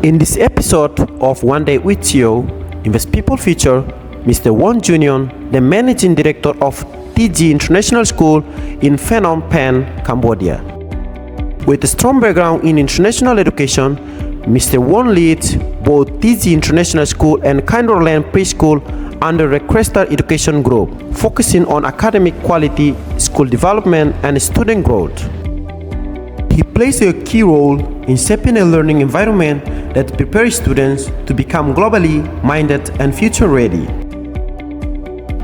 In this episode of One Day with You, Invest People feature Mr. Wang Junyong, the Managing Director of TG International School in Phnom Penh, Cambodia. With a strong background in international education, Mr. Wang leads both TG International School and Kinderland Preschool under the Crestar Education Group, focusing on academic quality, school development, and student growth. He plays a key role in shaping a learning environment that prepares students to become globally minded and future ready.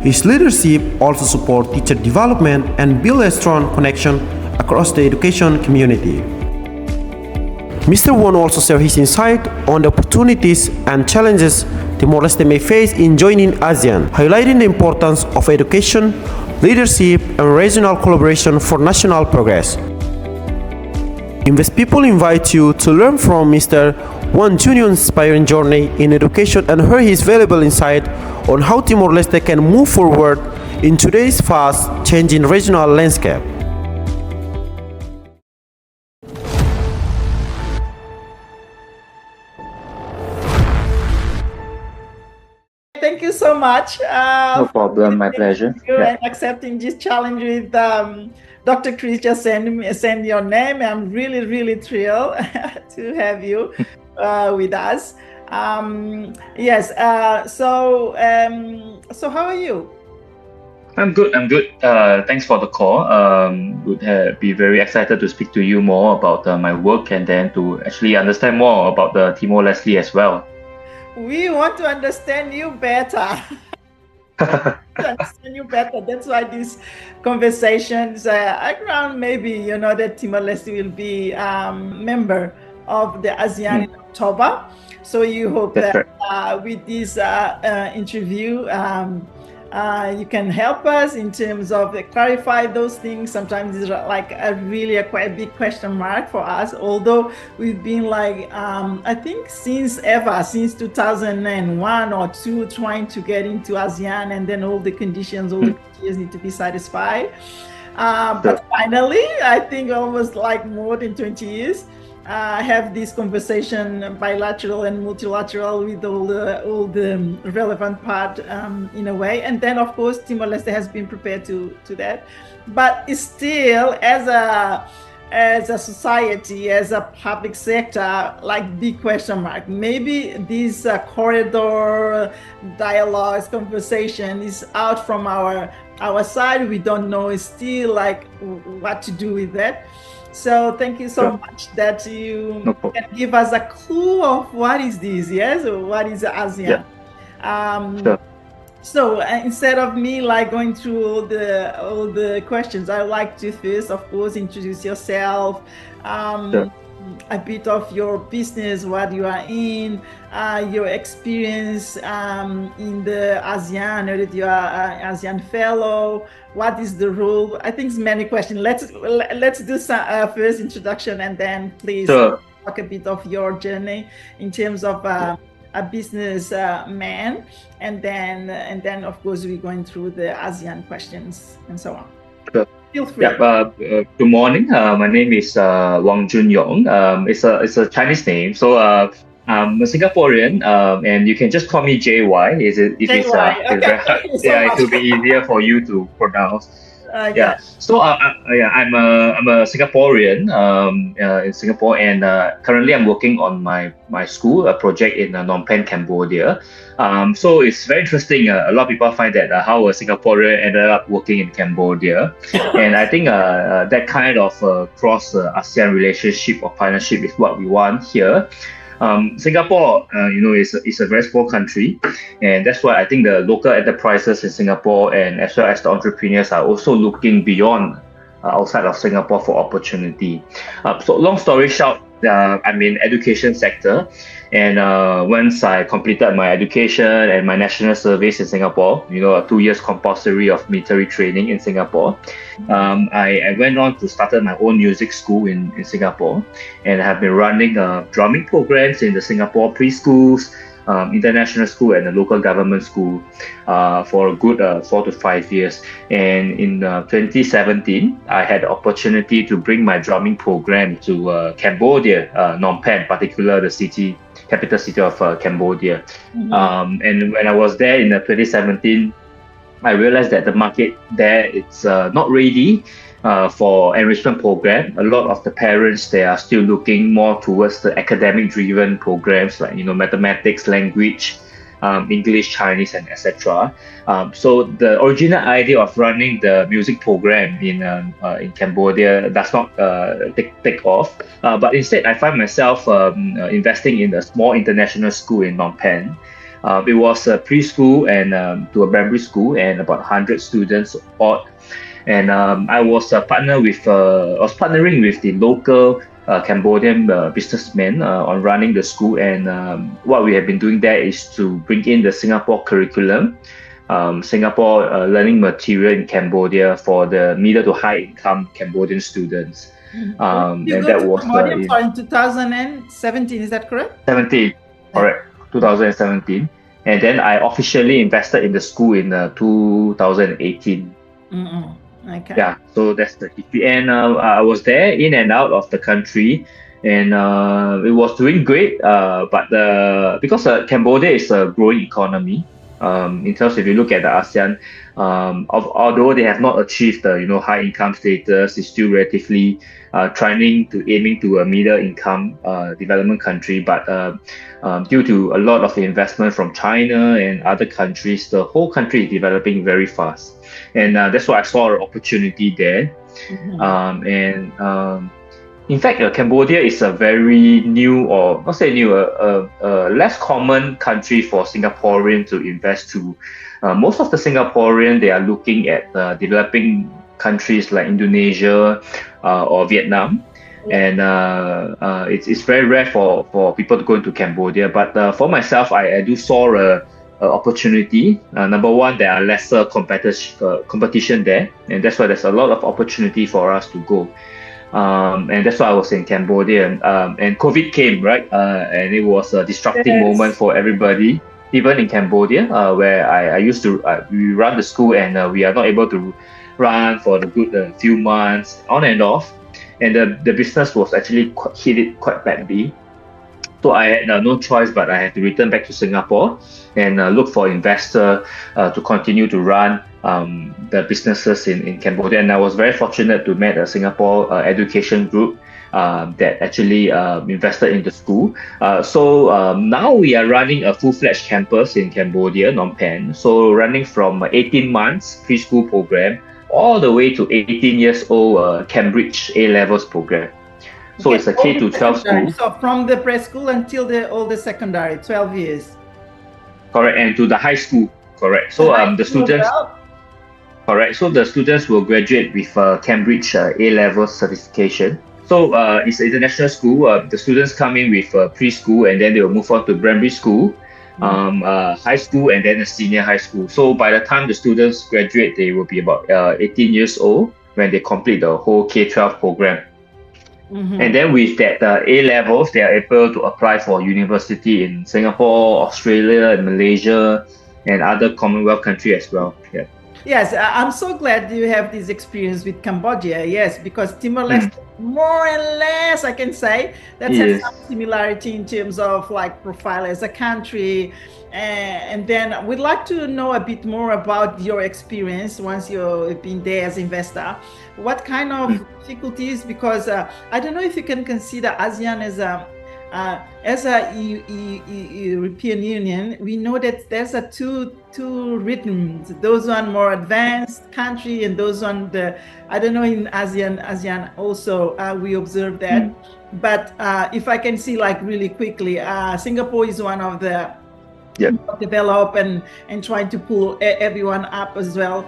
His leadership also supports teacher development and builds a strong connection across the education community. Mr. Wang also shares his insight on the opportunities and challenges Timor-Leste may face in joining ASEAN, highlighting the importance of education, leadership, and regional collaboration for national progress. Invest People invite you to learn from Mr. Wang Junyong's inspiring journey in education and hear his valuable insight on how Timor-Leste can move forward in today's fast-changing regional landscape. Thank you so much. No problem, my pleasure. And accepting this challenge with Dr. Chris just send your name. I'm really thrilled to have you with us. Yes. So how are you? I'm good. Thanks for the call. Would be very excited to speak to you more about my work and then to actually understand more about the Timor-Leste as well. We want to understand you better. That's why these conversations around maybe that Timor-Leste will be member of the ASEAN in October. So you hope that with this interview you can help us in terms of clarify those things. Sometimes it's like quite big question mark for us, although we've been I think since 2001 or 2 trying to get into ASEAN, and then all the conditions need to be satisfied, but finally I think almost more than 20 years have this conversation bilateral and multilateral with all the relevant part in a way, and then of course Timor-Leste has been prepared to that, but it's still as a society, as a public sector, big question mark. Maybe this corridor dialogues conversation is out from our side. We don't know still what to do with that. So thank you so much that you can give us a clue of what is this, yes? Or what is ASEAN? Yeah. So instead of me going through all the questions, I would like to first, of course, introduce yourself, a bit of your business, what you are in, your experience in the ASEAN, or that you are an ASEAN fellow. What is the role? I think it's many questions. Let's do some first introduction, and then please talk a bit of your journey in terms of a business man, and then of course we're going through the ASEAN questions and so on. Sure. Feel free. Good morning. My name is Wang Junyong. It's a Chinese name, so I'm a Singaporean, and you can just call me JY. It will be easier for you to pronounce. So I'm a Singaporean in Singapore, and currently I'm working on my school, a project in Phnom Penh, Cambodia. So it's very interesting. A lot of people find that how a Singaporean ended up working in Cambodia, and I think that kind of cross ASEAN relationship or partnership is what we want here. Singapore, is a very small country, and that's why I think the local enterprises in Singapore and as well as the entrepreneurs are also looking beyond outside of Singapore for opportunity. So long story short, I'm in education sector, and once I completed my education and my national service in Singapore, 2 years compulsory of military training in Singapore, I went on to start my own music school in Singapore, and I have been running drumming programs in the Singapore preschools, international school and the local government school for a good 4 to 5 years. And in 2017, I had the opportunity to bring my drumming program to Cambodia, Phnom Penh, particular the city capital city of Cambodia. And when I was there in 2017, I realized that the market there it's not ready for enrichment program. A lot of the parents they are still looking more towards the academic driven programs like mathematics, language, English, Chinese, and etc. So the original idea of running the music program in Cambodia does not take off. But instead, I find myself investing in a small international school in Phnom Penh. It was a preschool and to a primary school and about 100 students odd. And I was partnering with the local Cambodian businessmen on running the school. And what we have been doing there is to bring in the Singapore curriculum, Singapore learning material in Cambodia for the middle to high income Cambodian students. And that was in 2017, is that correct? 17, correct. 2017, and then I officially invested in the school in 2018. Okay. Yeah, so that's the history. And I was there in and out of the country, and it was doing great. But because Cambodia is a growing economy, in terms if you look at the ASEAN, although they have not achieved the high income status, it's still relatively aiming to a middle income development country. But due to a lot of the investment from China and other countries, the whole country is developing very fast, and that's why I saw an opportunity there. In fact, Cambodia is a very new, or not say new, less common country for Singaporeans to invest to. Most of the Singaporeans, they are looking at developing countries like Indonesia or Vietnam. And it's very rare for people to go into Cambodia. But for myself, I do saw a opportunity. Number one, there are lesser competition there. And that's why there's a lot of opportunity for us to go. And that's why I was in Cambodia, and COVID came, right? And it was a disrupting moment for everybody, even in Cambodia, where I used to we run the school, and we are not able to run for the good few months, on and off, and the business was actually hit it quite badly. So I had no choice, but I had to return back to Singapore and look for investor to continue to run the businesses in Cambodia. And I was very fortunate to meet a Singapore education group that actually invested in the school. So now we are running a full-fledged campus in Cambodia, Phnom Penh. So running from 18 months preschool program all the way to 18 years old Cambridge A-levels program. So it's a K to 12 school. So from the preschool until all the secondary, 12 years. Correct, and to the high school. Correct. So the students. Correct. So the students will graduate with Cambridge A-level certification. So it's an international school. The students come in with preschool, and then they will move on to primary school, high school, and then a senior high school. So by the time the students graduate, they will be about 18 years old when they complete the whole K-12 program. And then with that A-levels, they are able to apply for university in Singapore, Australia, and Malaysia, and other Commonwealth countries as well. Yeah. Yes, I'm so glad you have this experience with Cambodia. Yes, because Timor-Leste, more or less, I can say, that has some similarity in terms of like profile as a country. And then we'd like to know a bit more about your experience once you've been there as investor. What kind of difficulties? Because I don't know if you can consider ASEAN as a European Union. We know that there's a two rhythms. Those one more advanced country, and those one I don't know in ASEAN also we observe that. But if I can see like really quickly, Singapore is one of the develop and trying to pull everyone up as well.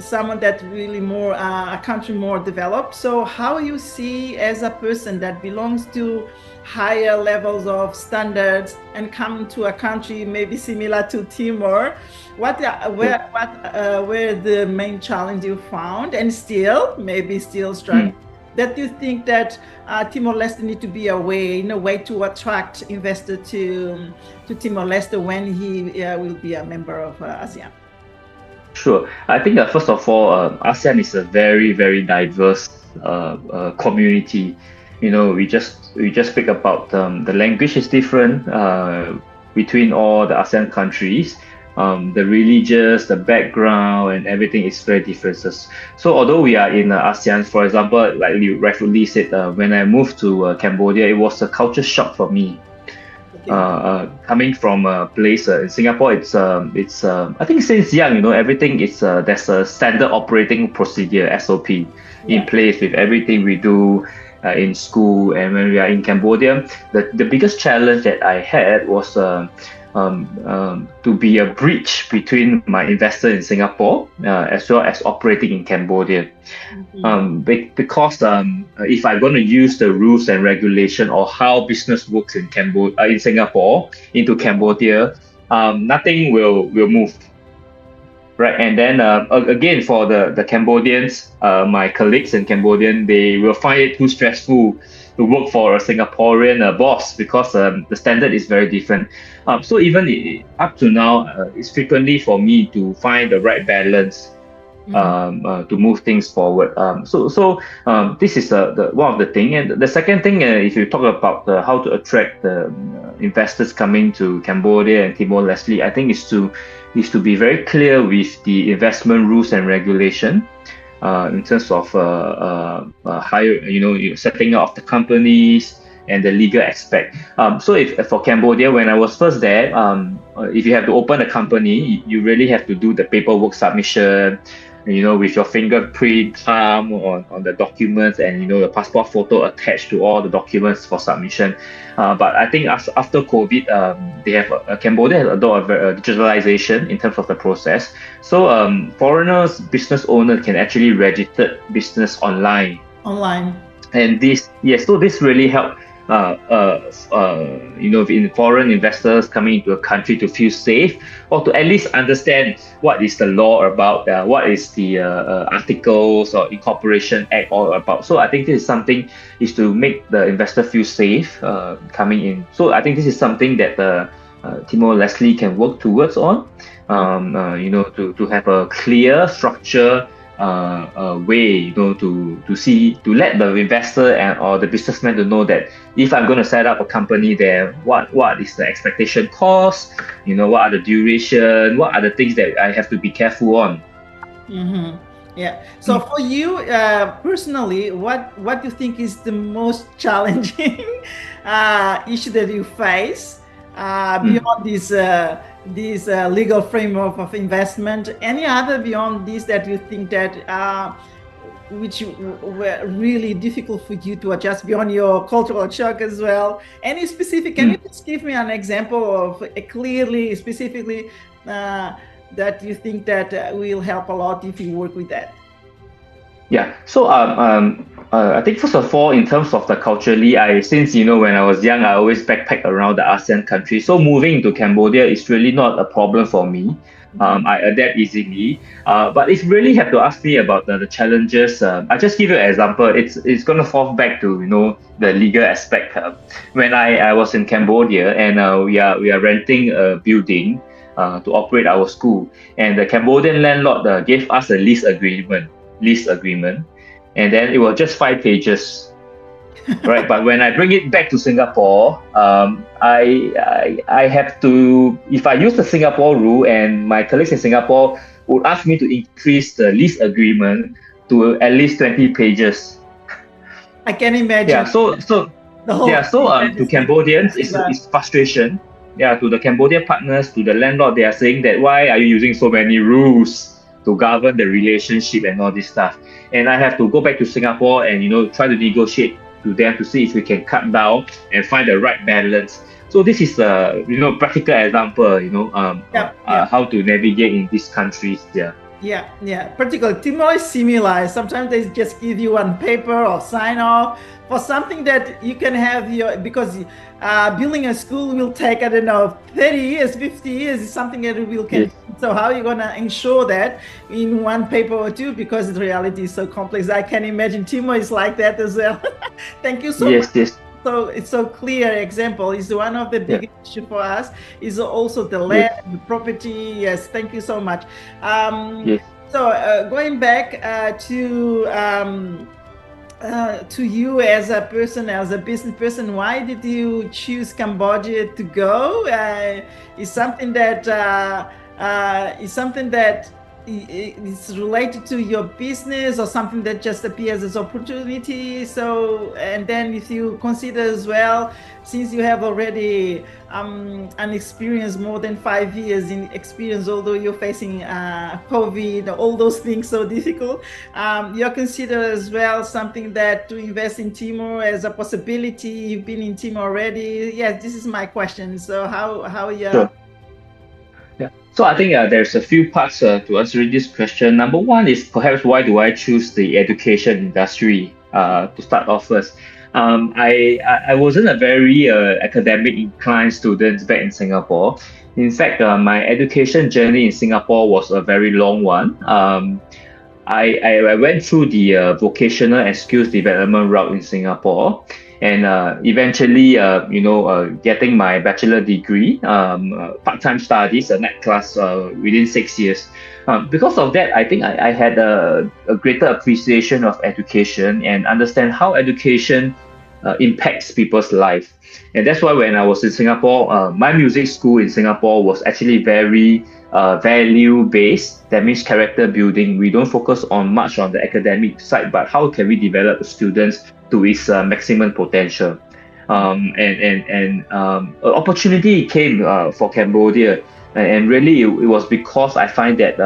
Someone that really more a country more developed. So how you see as a person that belongs to higher levels of standards and come to a country maybe similar to Timor, where the main challenge you found, and still struggling, that you think that Timor-Leste need to be in a way to attract investor to Timor-Leste when he will be a member of ASEAN? Sure. I think that first of all, ASEAN is a very, very diverse community. we just speak about the language is different between all the ASEAN countries. The religious, the background, and everything is very different. So although we are in ASEAN, for example, like you rightfully said, when I moved to Cambodia, it was a culture shock for me. Coming from a place in Singapore, it's I think since young, everything is there's a standard operating procedure (SOP) in place with everything we do in school. And when we are in Cambodia, the biggest challenge that I had was to be a bridge between my investor in Singapore as well as operating in Cambodia. Because if I'm going to use the rules and regulation or how business works in Singapore into Cambodia, nothing will move. Right, and then again for the Cambodians, my colleagues in Cambodian, they will find it too stressful to work for a Singaporean boss because the standard is very different. So even up to now, it's frequently for me to find the right balance to move things forward. So this is the one of the thing, and the second thing, if you talk about how to attract the investors coming to Cambodia and Timor-Leste, I think is to be very clear with the investment rules and regulation. In terms of setting up the companies and the legal aspect. So if for Cambodia, when I was first there, if you have to open a company, you really have to do the paperwork submission, with your fingerprint thumb on the documents and the passport photo attached to all the documents for submission. But I think after COVID, Cambodia has adopted digitalization in terms of the process. So foreigners, business owners can actually register business online. And so this really helped in foreign investors coming into a country to feel safe or to at least understand what is the law about, what is the articles or incorporation act all about. So I think this is something is to make the investor feel safe coming in. So I think this is something that Timor-Leste can work towards on, to have a clear structure way, to let the investor or the businessman to know that if I'm going to set up a company there, what is the expectation cost, what are the duration, what are the things that I have to be careful on. Yeah. So for you personally, what do you think is the most challenging issue that you face beyond this legal framework of investment? Any other beyond this that you think that which were really difficult for you to adjust beyond your cultural shock as well? Any specific? Can you just give me an example of specifically that you think that will help a lot if you work with that? Yeah. So I think first of all, in terms of the culturally, since when I was young, I always backpack around the ASEAN countries. So moving to Cambodia is really not a problem for me. I adapt easily. But if you really have to ask me about the challenges, I just give you an example. It's going to fall back to the legal aspect. When I was in Cambodia and we are renting a building to operate our school, and the Cambodian landlord gave us a lease agreement, and then it was just 5 pages. Right, but when I bring it back to Singapore, I have to, if I use the Singapore rule, and my colleagues in Singapore would ask me to increase the lease agreement to at least 20 pages. I can imagine. Yeah, so to Cambodians, it's frustration. Yeah, to the Cambodian partners, to the landlord, they are saying that why are you using so many rules to govern the relationship and all this stuff? And I have to go back to Singapore and try to negotiate to them to see if we can cut down and find the right balance. So this is a practical example, how to navigate in these countries. Yeah. Particularly Timor is similar. Sometimes they just give you one paper or sign off for something that you can have because building a school will take 30 years, 50 years is something that will can. Yes. So how are you going to ensure that in one paper or two, because the reality is so complex? I can imagine Timor is like that as well. Thank you so much. Yes. So it's so clear example is one of the biggest issue for us is also the land, the property. Yes, thank you so much. So going back to to you as a person, as a business person, why did you choose Cambodia to go? Is something that is related to your business, or something that just appears as opportunity? So, and then if you consider as well, since you have already an experience, more than 5 years in experience, although you're facing COVID, all those things so difficult, you're considered as well something that to invest in Timor as a possibility. You've been in Timor already. Yes, this is my question. So how you? Sure. Yeah. So I think there's a few parts to answering this question. Number one is perhaps why do I choose the education industry to start off first. I wasn't a very academic inclined student back in Singapore. In fact, my education journey in Singapore was a very long one. I went through the vocational and skills development route in Singapore, and eventually, getting my bachelor degree, part-time studies, a night class within 6 years. Because of that, I think I had a greater appreciation of education and understand how education impacts people's life. And that's why when I was in Singapore, my music school in Singapore was actually very value-based. That means character building. We don't focus much on the academic side, but how can we develop students to his maximum potential? An opportunity came for Cambodia, and really it was because I find that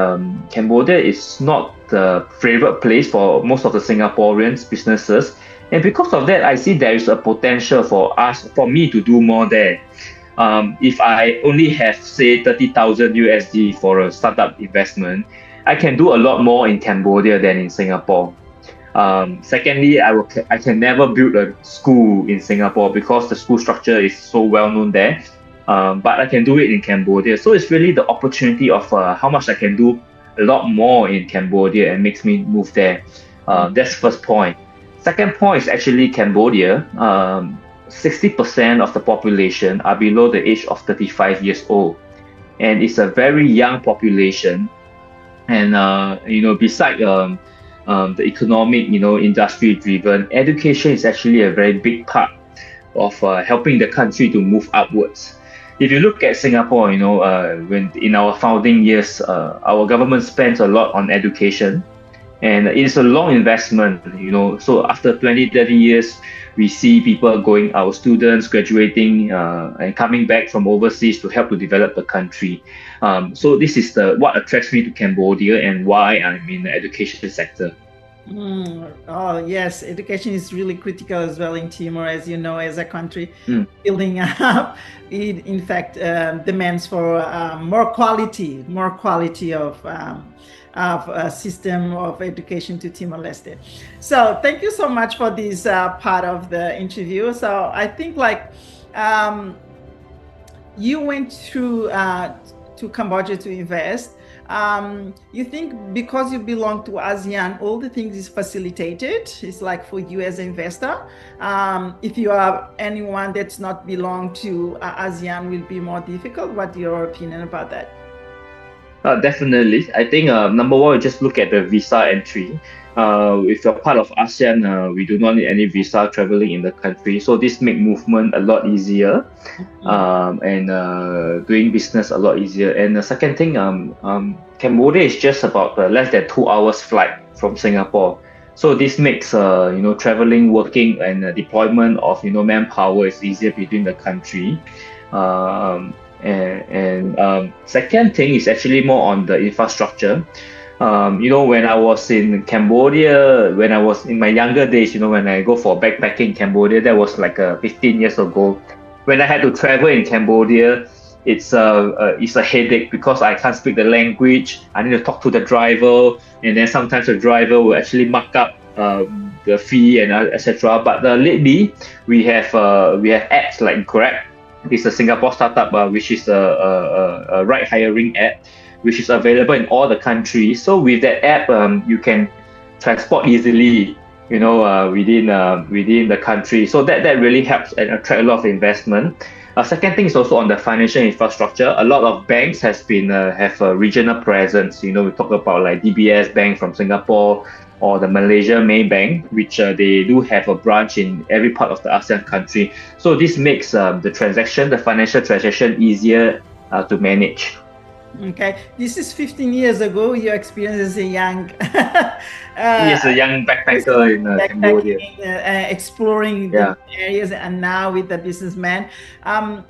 Cambodia is not the favorite place for most of the Singaporeans businesses, and because of that, I see there is a potential for me to do more there. If I only have, say, 30,000 USD for a startup investment, I can do a lot more in Cambodia than in Singapore. Secondly, I can never build a school in Singapore because the school structure is so well known there. But I can do it in Cambodia. So it's really the opportunity of how much I can do a lot more in Cambodia and makes me move there. That's first point. Second point is actually Cambodia. 60% of the population are below the age of 35 years old, and it's a very young population. And beside the economic, industry driven, education is actually a very big part of helping the country to move upwards. If you look at Singapore, when in our founding years, our government spends a lot on education, and it's a long investment, so after 20, 30 years, we see our students graduating and coming back from overseas to help to develop the country. So this is what attracts me to Cambodia and why I'm in the education sector. Oh yes, education is really critical as well in Timor, as you know, as a country building up. It in fact demands for more quality of a system of education to Timor-Leste. So thank you so much for this part of the interview. So I think you went to Cambodia to invest. You think because you belong to ASEAN, all the things is facilitated? It's like for you as an investor. If you are anyone that's not belong to ASEAN, will be more difficult. What's your opinion about that? Definitely. I think number one, we just look at the visa entry. If you're part of ASEAN, we do not need any visa traveling in the country. So this makes movement a lot easier, and doing business a lot easier. And the second thing, Cambodia is just about less than 2 hours flight from Singapore. So this makes traveling, working, and deployment of manpower is easier between the country. And second thing is actually more on the infrastructure. When I was in Cambodia, when I was in my younger days, when I go for backpacking in Cambodia, that was like 15 years ago. When I had to travel in Cambodia, it's a headache because I can't speak the language. I need to talk to the driver, and then sometimes the driver will actually mark up the fee and etc. But lately, we have apps like Grab. It's a Singapore startup, which is a ride-hailing app, which is available in all the countries. So with that app, you can transport easily, within the country. So that really helps and attract a lot of investment. Second thing is also on the financial infrastructure. A lot of banks have a regional presence. We talk about like DBS Bank from Singapore, or the Malaysia Maybank, which they do have a branch in every part of the ASEAN country. So this makes the financial transaction easier to manage. Okay, this is 15 years ago. Your experience as a young, He's a young backpacker in Cambodia. Exploring the areas, and now with the businessman.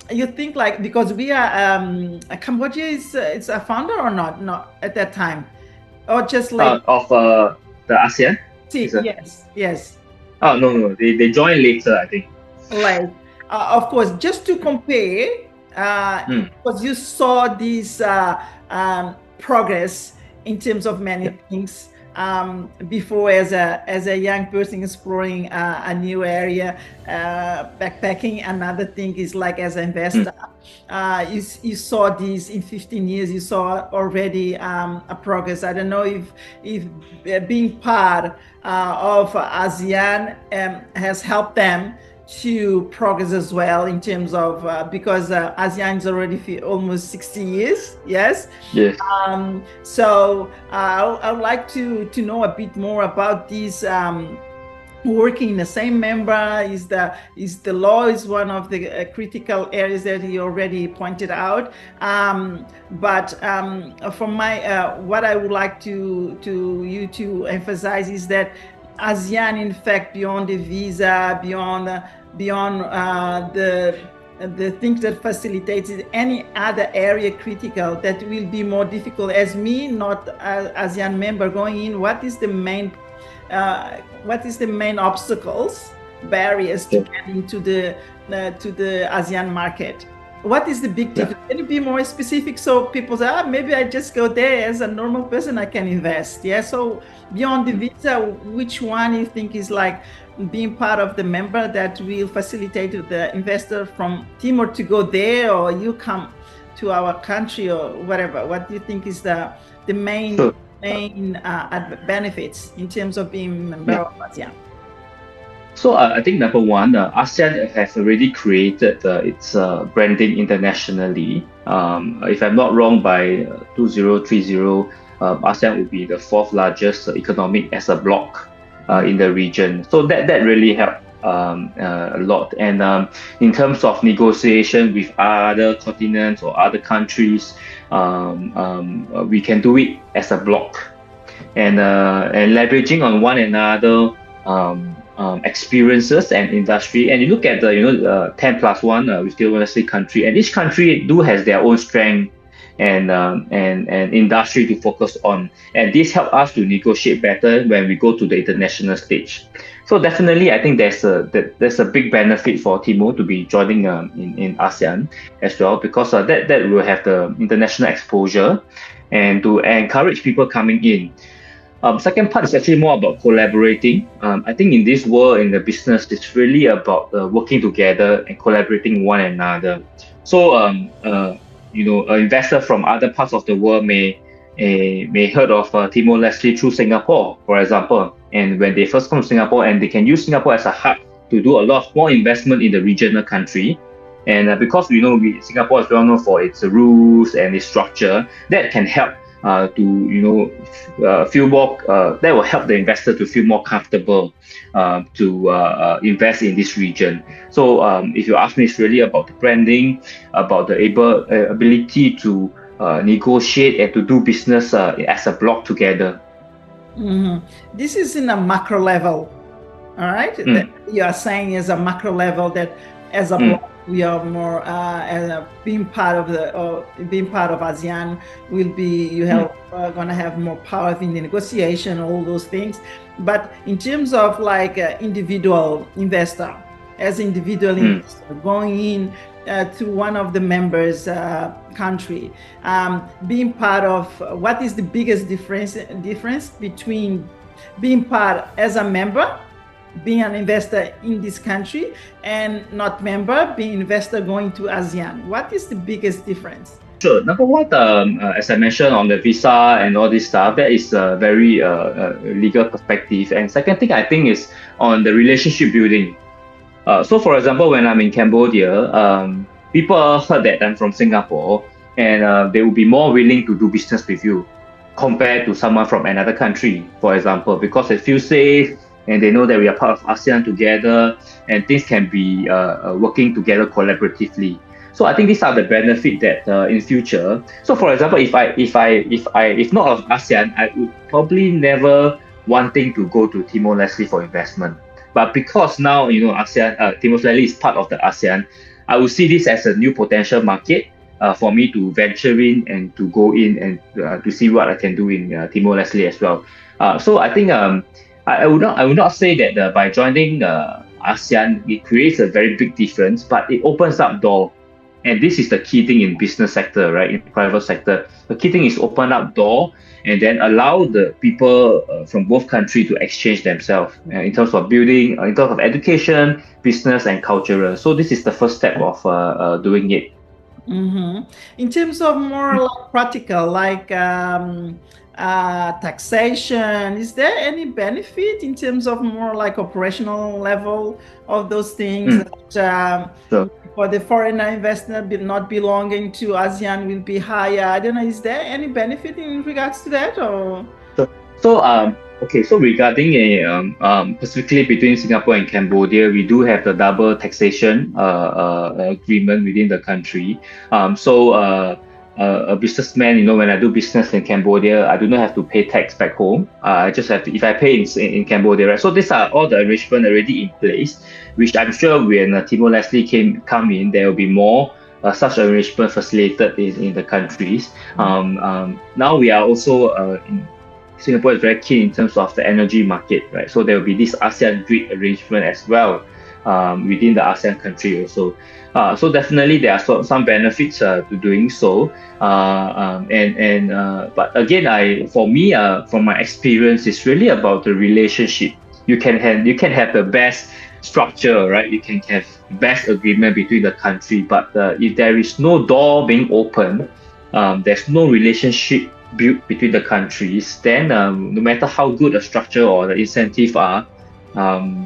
You think like, because we are Cambodia is it's a founder or not? Not at that time, or just like of the ASEAN. Yes. Oh no, they joined later, I think. Like, of course, just to compare. Because you saw this progress in terms of many things before, as a young person exploring a new area, backpacking. Another thing is like as an investor, you saw this in 15 years. You saw already a progress. I don't know if being part of ASEAN has helped them to progress as well in terms of because ASEAN is already almost 60 years. Yes. So I would like to know a bit more about this. Working in the same member, is the law is one of the critical areas that he already pointed out. But from my what I would like to emphasize is that ASEAN, in fact, beyond the visa, beyond the things that facilitates any other area critical that will be more difficult. As me, not ASEAN member, going in, what is the main obstacles, barriers to get into the ASEAN market? What is the big difference? Can you be more specific so people say, maybe I just go there as a normal person, I can invest? So beyond the visa, which one you think is like being part of the member that will facilitate the investor from Timor to go there, or you come to our country or whatever? What do you think is the main benefits in terms of being a member of ASEAN? So I think number one, ASEAN has already created its branding internationally. If I'm not wrong, by 2030, ASEAN will be the fourth largest economic as a bloc in the region. So that really helped a lot. And in terms of negotiation with other continents or other countries, we can do it as a bloc, and leveraging on one another. Experiences and industry, and you look at the 10 plus 1 we still want to say country, and each country has their own strength and industry to focus on, and this help us to negotiate better when we go to the international stage. So definitely I think there's a big benefit for Timor to be joining in ASEAN as well, because that will have the international exposure and to encourage people coming in. Second part is actually more about collaborating. I think in this world, in the business, it's really about working together and collaborating one another. So, an investor from other parts of the world may heard of Timor-Leste through Singapore, for example. And when they first come to Singapore, and they can use Singapore as a hub to do a lot more investment in the regional country. And because Singapore is well known for its rules and its structure, that can help feel more. That will help the investor to feel more comfortable to invest in this region. So if you ask me, it's really about the branding, about the ability to negotiate and to do business as a block together. This is in a macro level, all right? That you are saying is a macro level, that as a block, we are more being part of ASEAN will be gonna have more power in the negotiation, all those things. But in terms of like individual investor, investor going in to one of the members country, being part of, what is the biggest difference between being part as a member, being an investor in this country, and not member, being investor going to ASEAN? What is the biggest difference? Sure. Number one, as I mentioned on the visa and all this stuff, that is a very legal perspective. And second thing I think is on the relationship building. So for example, when I'm in Cambodia, people heard that I'm from Singapore, and they will be more willing to do business with you compared to someone from another country, for example, because they feel safe and they know that we are part of ASEAN together and things can be working together collaboratively. So I think these are the benefit that in future. So for example, if not of ASEAN, I would probably never wanting to go to Timor-Leste for investment. But because now ASEAN, Timor-Leste is part of the ASEAN, I would see this as a new potential market for me to venture in and to go in and to see what I can do in Timor-Leste as well. So I think I would not say that by joining ASEAN it creates a very big difference, but it opens up door. And this is the key thing in business sector, right? In private sector, the key thing is open up door and then allow the people from both countries to exchange themselves in terms of building, in terms of education, business, and cultural. So this is the first step of doing it. Mm-hmm. In terms of more like practical, like taxation, is there any benefit in terms of more like operational level of those things that for the foreigner investor not belonging to ASEAN will be higher? I don't know, is there any benefit in regards to that? Or so regarding specifically between Singapore and Cambodia, we do have the double taxation agreement within the country. A businessman, when I do business in Cambodia, I do not have to pay tax back home. I just have to, if I pay in Cambodia, right? So these are all the arrangements already in place, which I'm sure when Timor-Leste come in, there will be more such arrangement facilitated in the countries. Now we are also Singapore is very keen in terms of the energy market, right? So there will be this ASEAN grid arrangement as well within the ASEAN country also. So definitely there are some benefits to doing so. But again, for me, from my experience, it's really about the relationship. You can have the best structure, right? You can have best agreement between the country, but if there is no door being open, there's no relationship built between the countries, then no matter how good a structure or the incentive are,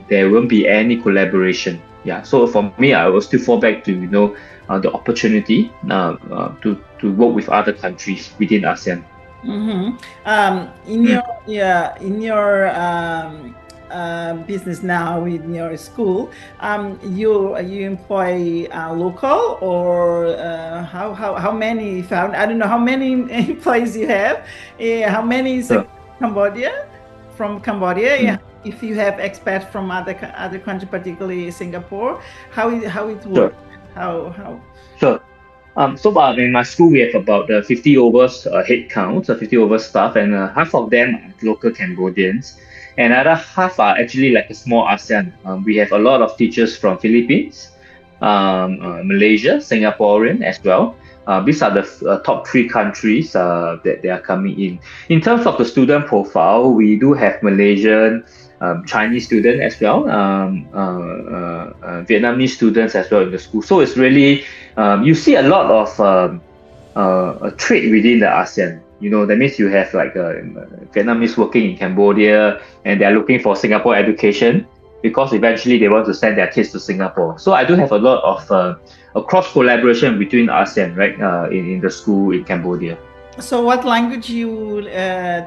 there won't be any collaboration. Yeah. So for me, I will still fall back to the opportunity to work with other countries within ASEAN. Mm-hmm. In your business now in your school, you employ local or how many found? I don't know how many employees you have. How many is Cambodia? From Cambodia, yeah. If you have expats from other countries, particularly Singapore, how it works? How? Sure. So in my school we have about 50 over head count, 50 over staff, and half of them are local Cambodians. Another half are actually like a small ASEAN. We have a lot of teachers from Philippines, Malaysia, Singaporean as well. These are the top 3 countries that they are coming in. In terms of the student profile, we do have Malaysian, Chinese students as well, Vietnamese students as well in the school. So it's really, you see a lot of trade within the ASEAN. That means you have like Vietnamese working in Cambodia and they're looking for Singapore education because eventually they want to send their kids to Singapore. So I do have a lot of a cross collaboration between ASEAN, right, in the school in Cambodia. So what language you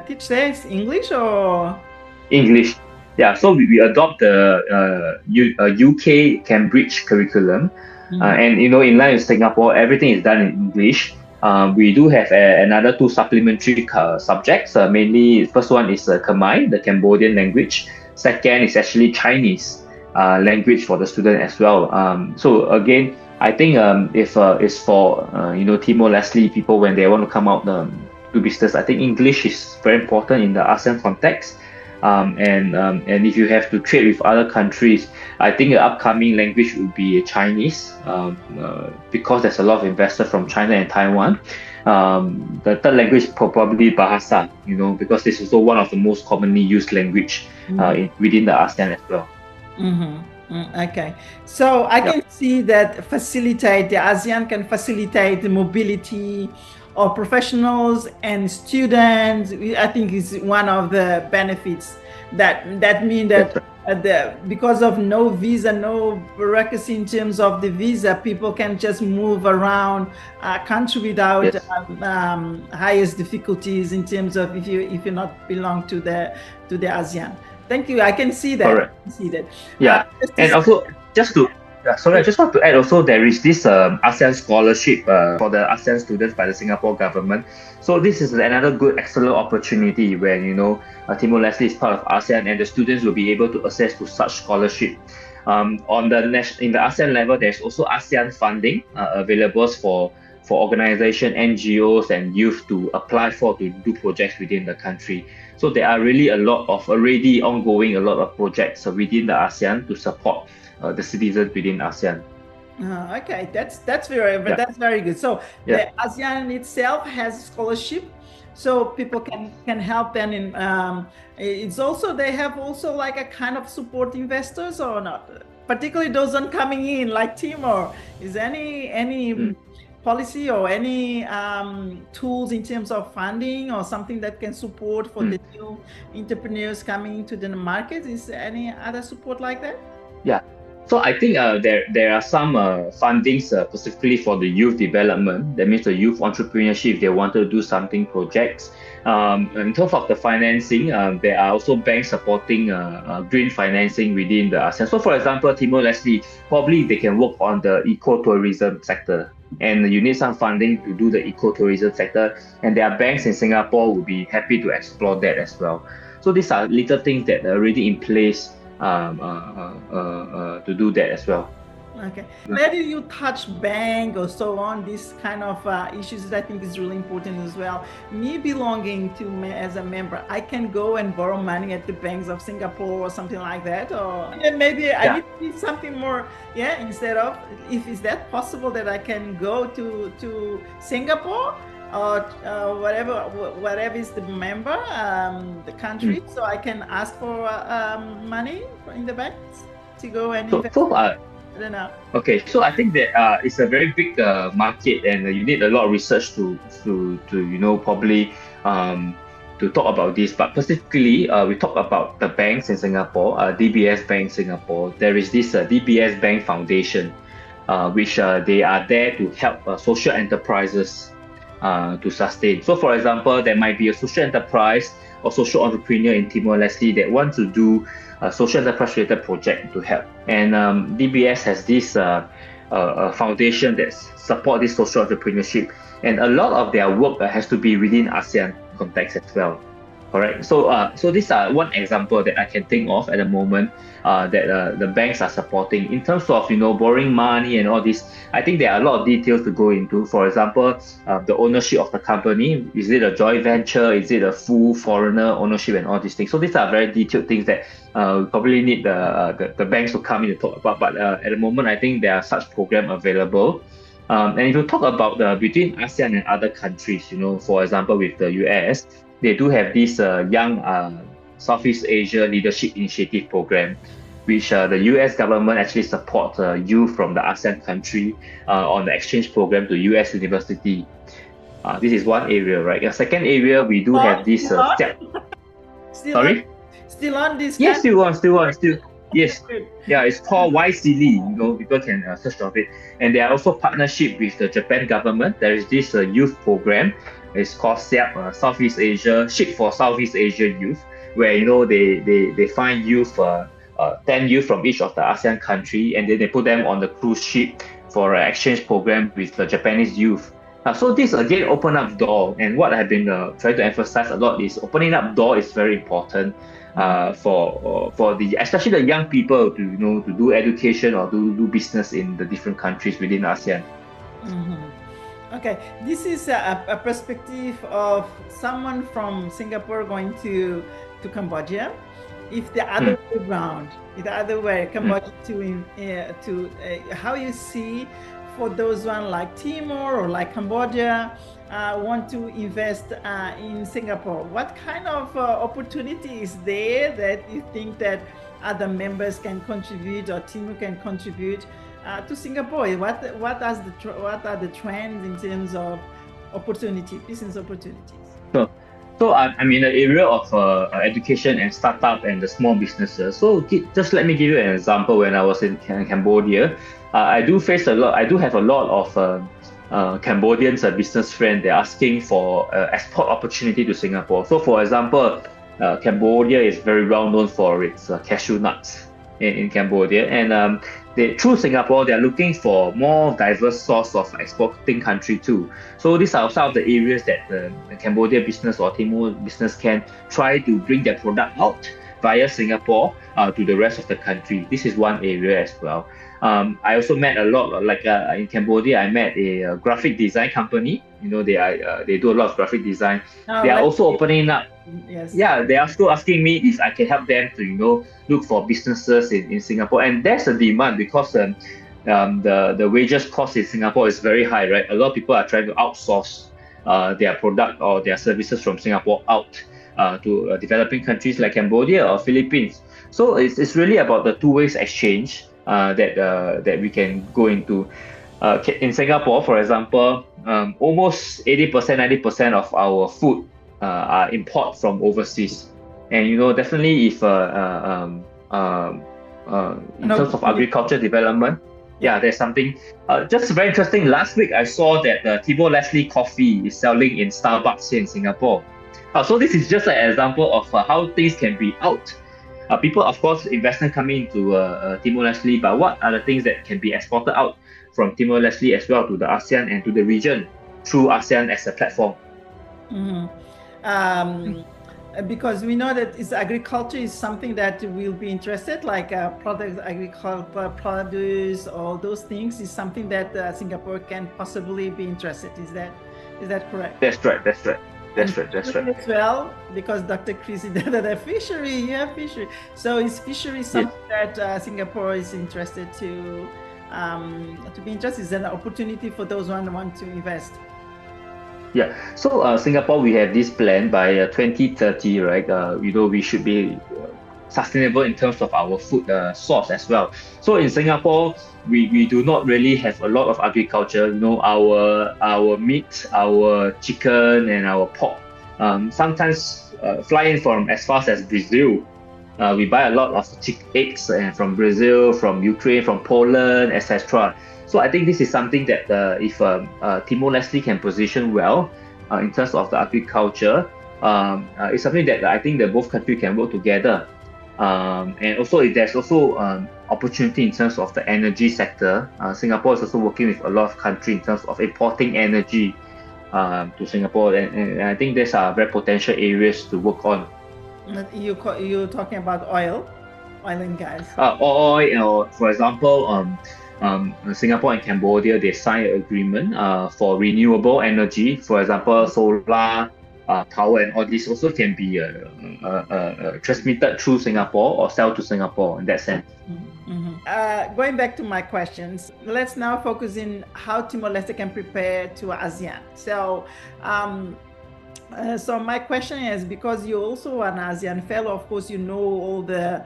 teach there? Is English or? English. Yeah, so we adopt the UK Cambridge curriculum. And in line with Singapore, everything is done in English. We do have another 2 supplementary subjects. Mainly, first one is Khmer, the Cambodian language. Second is actually Chinese language for the student as well. So again, I think if it's for Timor-Leste people when they want to come out to business, I think English is very important in the ASEAN context. And if you have to trade with other countries, I think the upcoming language would be Chinese, because there's a lot of investors from China and Taiwan. The third language is probably Bahasa, because this is also one of the most commonly used language within the ASEAN as well. Okay, so I can see that the ASEAN can facilitate the mobility of professionals and students. I think is one of the benefits that mean that because of no visa, no bureaucracy in terms of the visa, people can just move around country without highest difficulties in terms of if you not belong to the ASEAN. Thank you. I can see that. Correct. I can see that. Yeah, and also I just want to add also there is this ASEAN scholarship for the ASEAN students by the Singapore government. So this is another good excellent opportunity where Timor-Leste is part of ASEAN and the students will be able to access to such scholarship. In the ASEAN level, there's also ASEAN funding available for organization, NGOs, and youth to apply to do projects within the country. So there are really a lot of projects within the ASEAN to support the citizens within ASEAN. Okay, that's very good. So the ASEAN itself has scholarship, so people can help them in. It's also they have also like a kind of support investors or not, particularly those on coming in like Timor. Is any policy or any tools in terms of funding or something that can support for the new entrepreneurs coming into the market? Is there any other support like that? Yeah. So I think there are some fundings specifically for the youth development. That means the youth entrepreneurship, if they want to do something projects. In terms of the financing, there are also banks supporting green financing within the ASEAN. So for example, Timor-Leste, probably they can work on the ecotourism sector. And you need some funding to do the ecotourism sector. And there are banks in Singapore who will be happy to explore that as well. So these are little things that are already in place to do that as well. Okay. Where do you touch bank or so on? This kind of issues that I think is really important as well. Me belonging to as a member, I can go and borrow money at the banks of Singapore or something like that, or maybe I need something more. Yeah, instead of is that possible that I can go to Singapore or whatever is the member, the country, so I can ask for money in the banks to go and invest. I don't know. Okay, so I think that it's a very big market, and you need a lot of research to probably to talk about this. But specifically, we talk about the banks in Singapore, DBS Bank Singapore. There is this DBS Bank Foundation, which they are there to help social enterprises to sustain. So, for example, there might be a social enterprise or social entrepreneur in Timor-Leste that want to do a social enterprise related project to help. And DBS has this foundation that support this social entrepreneurship. And a lot of their work has to be within ASEAN context as well. Correct. So these are one example that I can think of at the moment that the banks are supporting in terms of borrowing money and all this. I think there are a lot of details to go into. For example, the ownership of the company, is it a joint venture? Is it a full foreigner ownership and all these things? So these are very detailed things that we probably need the banks to come in to talk about. But at the moment, I think there are such programs available. And if you talk about between ASEAN and other countries, for example, with the US. They do have this young Southeast Asia Leadership Initiative program, which the US government actually supports youth from the ASEAN country on the exchange program to US university. This is one area, right? A second area, we do have this. Sorry? Still on this? Yes, still on. Yes. Yeah, it's called YCLI. People can search of it. And there are also partnership with the Japan government. There is this youth program. It's called SEAP, Southeast Asia, Ship for Southeast Asia Youth, where they find youth, 10 youth from each of the ASEAN country, and then they put them on the cruise ship for an exchange program with the Japanese youth. So this again open up door, and what I've been trying to emphasize a lot is opening up door is very important for especially the young people to do education or to do business in the different countries within ASEAN. Mm-hmm. Okay, this is a perspective of someone from Singapore going to Cambodia. If the other way around, Cambodia to how you see for those one like Timor or like Cambodia want to invest in Singapore, what kind of opportunity is there that you think that other members can contribute or Timor can contribute to Singapore? What are the trends in terms of business opportunities? So I'm in the area of education and startup and the small businesses. So just let me give you an example. When I was in Cambodia, I do face a lot. I do have a lot of Cambodians, business friends. They're asking for export opportunity to Singapore. So, for example, Cambodia is very well known for its cashew nuts in Cambodia, and through Singapore, they're looking for more diverse source of exporting country too. So these are some of the areas that the Cambodia business or Timor business can try to bring their product out via Singapore to the rest of the country. This is one area as well. I also met a lot, like in Cambodia, I met a graphic design company. They do a lot of graphic design. They are also opening up. Yes. Yeah, they are still asking me if I can help them to look for businesses in Singapore, and there's a demand because the wages cost in Singapore is very high, right? A lot of people are trying to outsource their product or their services from Singapore out to developing countries like Cambodia or Philippines. So it's really about the two ways exchange that we can go into. In Singapore, for example, almost 80%, 90% of our food are import from overseas, and definitely if in terms of agriculture development, there's something just very interesting. Last week I saw that Timor-Leste coffee is selling in Starbucks here in Singapore. So this is just an example of how things can be out. People, of course, investment coming into Timor-Leste, but what are the things that can be exported out from Timor-Leste as well to the ASEAN and to the region through ASEAN as a platform? Because we know that agriculture is something that we'll be interested, like products, agricultural produce, all those things is something that Singapore can possibly be interested. Is that correct? That's right. That's right. As well, because Dr. Chris is that fishery, So is fishery something that Singapore is interested to be interested? Is an opportunity for those who want to invest? Yeah, so Singapore, we have this plan by 2030, right? We should be sustainable in terms of our food source as well. So in Singapore, we do not really have a lot of agriculture. Our meat, our chicken, and our pork sometimes fly in from as far as Brazil. We buy a lot of eggs from Brazil, from Ukraine, from Poland, etc. So I think this is something that if Timor-Leste can position well in terms of the agriculture, it's something that I think that both countries can work together. And also, there's also opportunity in terms of the energy sector. Singapore is also working with a lot of countries in terms of importing energy to Singapore, and I think these are very potential areas to work on. You're talking about oil and gas. Oil, for example, Singapore and Cambodia, they signed an agreement for renewable energy. For example, solar power and all this also can be transmitted through Singapore or sell to Singapore in that sense. Going back to my questions, let's now focus in how Timor-Leste can prepare to ASEAN. So my question is, because you're also an ASEAN fellow, of course, you know all the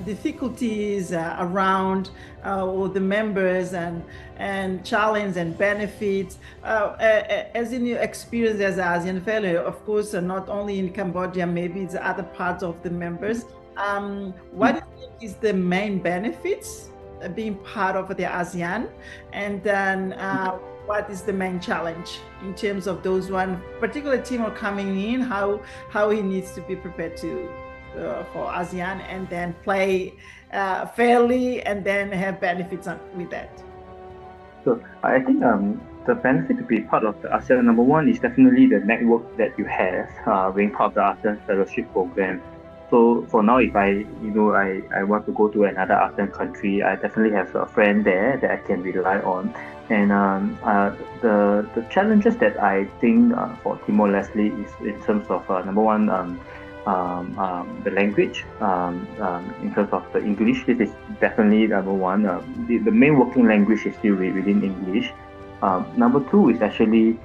difficulties around all the members and challenge and benefits. As in your experience as an ASEAN fellow, of course, not only in Cambodia, maybe it's other parts of the members. What do you think is the main benefits being part of the ASEAN, and then what is the main challenge in terms of those one, particularly Timor coming in, how he needs to be prepared for ASEAN and then play fairly and then have benefits with that? So I think the benefit to be part of the ASEAN, number one, is definitely the network that you have being part of the ASEAN Fellowship Program. So for now, if I want to go to another ASEAN country, I definitely have a friend there that I can rely on. And the challenges that I think for Timor-Leste is in terms of number one, the language. In terms of the English, this is definitely number one. The main working language is still within English. Number two is actually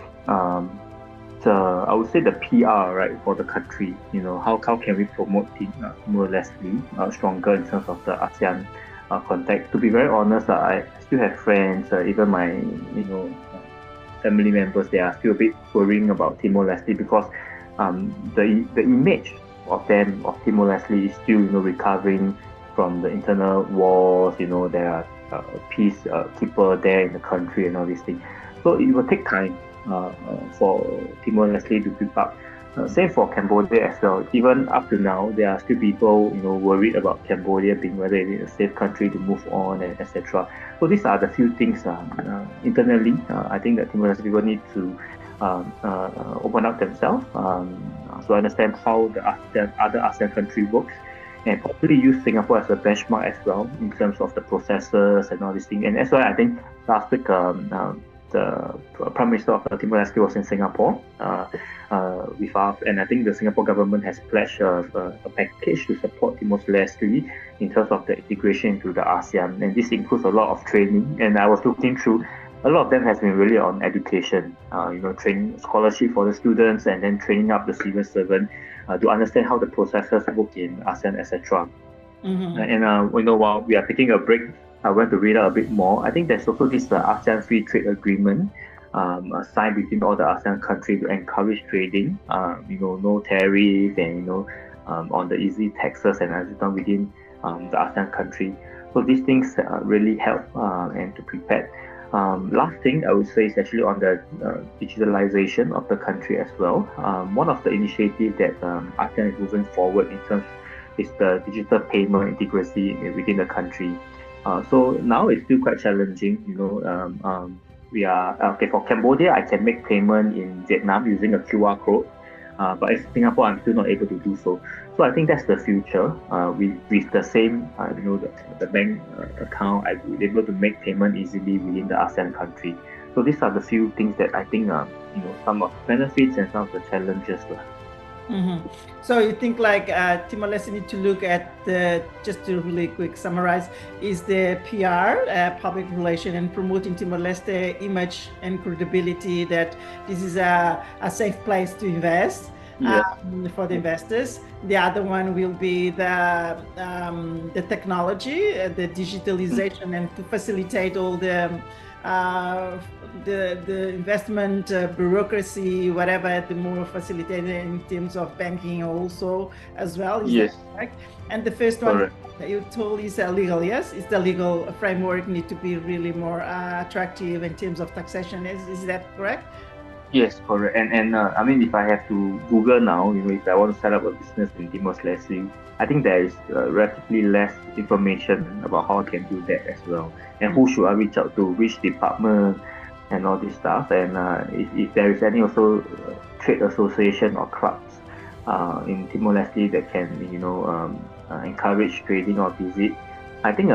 I would say the PR, right, for the country. How can we promote Timor-Leste stronger in terms of the ASEAN context? To be very honest, I still have friends, even my family members, they are still a bit worrying about Timor-Leste because the image of them, of Timor-Leste, is still recovering from the internal wars. There are peace keeper there in the country and all these things. So it will take time for Timor-Leste to pick up. Same for Cambodia as well. Even up to now, there are still people, worried about Cambodia being whether it is a safe country to move on, and etc. So these are the few things internally. I think that Timor-Leste people need to open up themselves to understand how the other ASEAN country works, and probably use Singapore as a benchmark as well in terms of the processes and all these things. And that's why I think last week the Prime Minister of Timor-Leste was in Singapore with us, and I think the Singapore government has pledged a package to support Timor-Leste in terms of the integration into the ASEAN, and this includes a lot of training. And I was looking through, a lot of them has been really on education, training, scholarship for the students, and then training up the civil servant to understand how the processes work in ASEAN, etc. And while we are taking a break, I went to read out a bit more. I think there's also this ASEAN Free Trade Agreement signed between all the ASEAN countries to encourage trading. No tariff, and on the easy taxes and everything within the ASEAN country. So these things really help and to prepare. Last thing I would say is actually on the digitalization of the country as well. One of the initiatives that ASEAN is moving forward in terms is the digital payment integrity within the country. So now it's still quite challenging. We are for Cambodia, I can make payment in Vietnam using a QR code, but in Singapore, I'm still not able to do so. So I think that's the future. With the same, the bank account, I will be able to make payment easily within the ASEAN country. So these are the few things that I think some of the benefits and some of the challenges. So you think like Timor-Leste need to look at just to really quick summarize, is the PR, public relation, and promoting Timor-Leste image and credibility that this is a safe place to invest. Yes. For the investors. The other one will be the technology, the digitalization, and to facilitate all the investment bureaucracy, whatever, the more facilitated in terms of banking also as well. Is yes. That correct? And the first one that you told is legal. Yes, is the legal framework need to be really more attractive in terms of taxation. Is that correct? Yes, correct. And I mean, if I have to Google now, if I want to set up a business in Timor-Leste, I think there is relatively less information about how I can do that as well. And who should I reach out to, which department, and all this stuff. And if there is any also trade association or clubs in Timor-Leste that can, encourage trading or visit. I think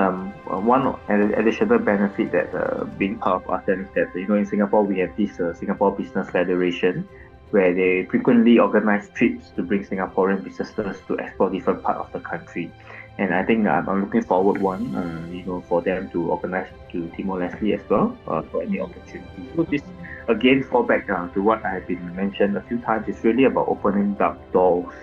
one additional benefit that being part of ASEAN is that in Singapore we have this Singapore Business Federation, where they frequently organize trips to bring Singaporean businesses to explore different parts of the country. And I think I'm looking forward for them to organize to Timor-Leste as well for any opportunity. So this again fall back to what I have been mentioned a few times. It's really about opening up doors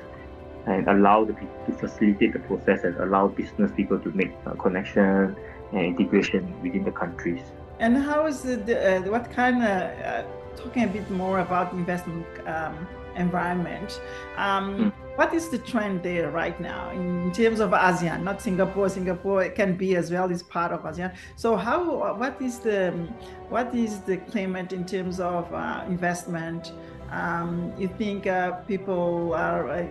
and allow the people to facilitate the process and allow business people to make connection and integration within the countries. And how is it, what kind of, talking a bit more about investment environment, what is the trend there right now in terms of ASEAN, not Singapore? Singapore can be as well as part of ASEAN. So what is the climate in terms of investment? You think people are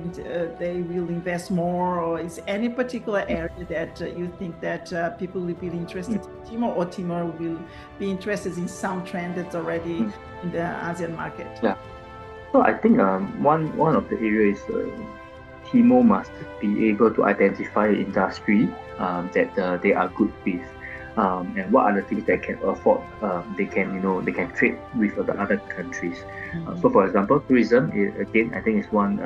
they will invest more, or is any particular area that you think that people will be interested in Timor, or Timor will be interested in some trend that's already in the ASEAN market? Yeah. So I think one of the areas Timor must be able to identify industry that they are good with. And what are the things they can afford? They can trade with the other countries. So, for example, tourism again, I think is one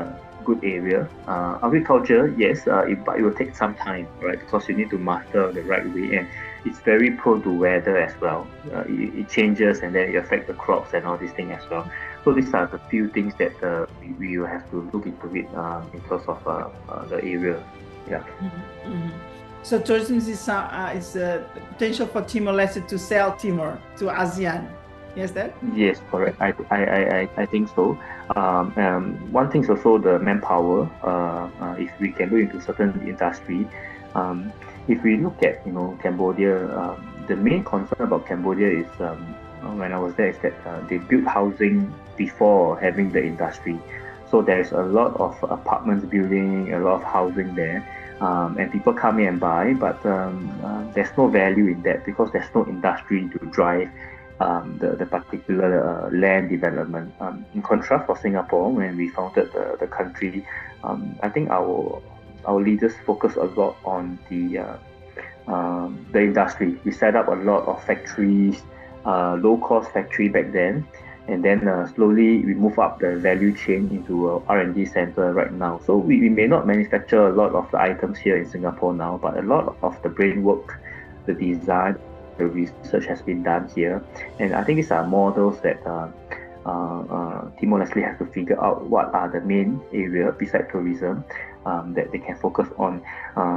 good area. Agriculture, yes, but it will take some time, right? Because you need to master the right way, and it's very prone to weather as well. It changes, and then it affects the crops and all these things as well. So these are the few things that we will have to look into it in terms of the area. Yeah. So tourism is a potential for Timor-Leste to sell Timor to ASEAN. Yes, that? Yes, correct. I think so. One thing is also the manpower. If we can go into certain industry, um, if we look at Cambodia, the main concern about Cambodia is when I was there is that they built housing before having the industry. So there's a lot of apartments building, a lot of housing there, and people come in and buy, but there's no value in that because there's no industry to drive the particular land development. In contrast for Singapore, when we founded the country, I think our leaders focus a lot on the industry. We set up a lot of factories, low cost factory back then, and then slowly we move up the value chain into a R&D center right now. So we may not manufacture a lot of the items here in Singapore now, but a lot of the brain work, the design, the research has been done here, and I think these are models that Timor-Leste has to figure out what are the main area besides tourism that they can focus on,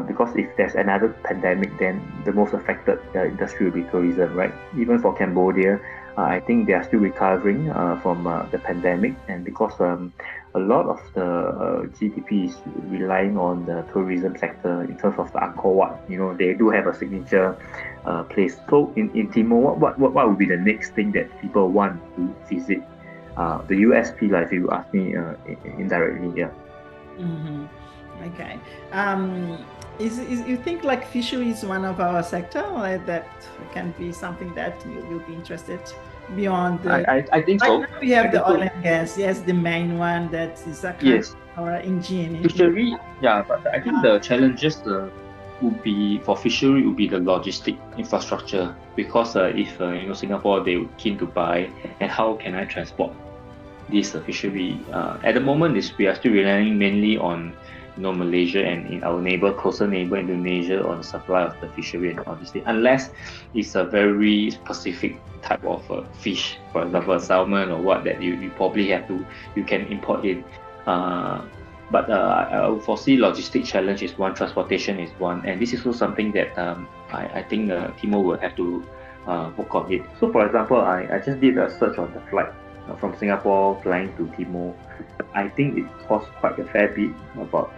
because if there's another pandemic, then the most affected industry will be tourism, right? Even for Cambodia, I think they are still recovering from the pandemic, and because a lot of the GDP is relying on the tourism sector in terms of the Angkor Wat. They do have a signature place. So in Timor, what would be the next thing that people want to visit? The USP, like if you ask me indirectly, yeah. Mm-hmm. Okay. You think like fishery is one of our sector, like that can be something that you'll be interested beyond the... I think so. Right now we have the oil and gas, yes, the main one that is a kind of our engine. Fishery, yeah, but I think the challenges would be for fishery would be the logistic infrastructure, because if Singapore they would keen to buy, and how can I transport this fishery? At the moment, we are still relying mainly on Malaysia and in our closer neighbor Indonesia on the supply of the fishery, and obviously unless it's a very specific type of fish, for example salmon or what, that you probably you can import in. But I would foresee logistic challenge is one, transportation is one, and this is also something that I think Timor will have to work on it. So for example, I just did a search on the flight from Singapore flying to Timor. I think it costs quite a fair bit, about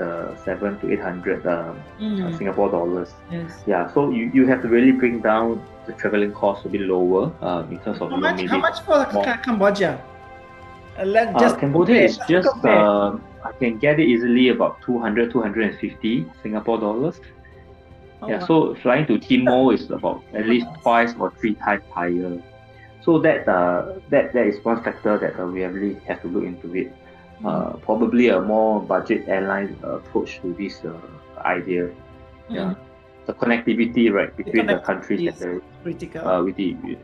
700 to 800 Singapore dollars. Yes. Yeah, so you have to really bring down the traveling cost a bit lower in terms of how much for Cambodia? Cambodia is just I can get it easily about 250 Singapore dollars. Wow. So flying to Timor is about at least twice or three times higher. So that is one factor that we really have to look into it. Probably a more budget airline approach to this idea. Yeah, the connectivity between the countries is critical.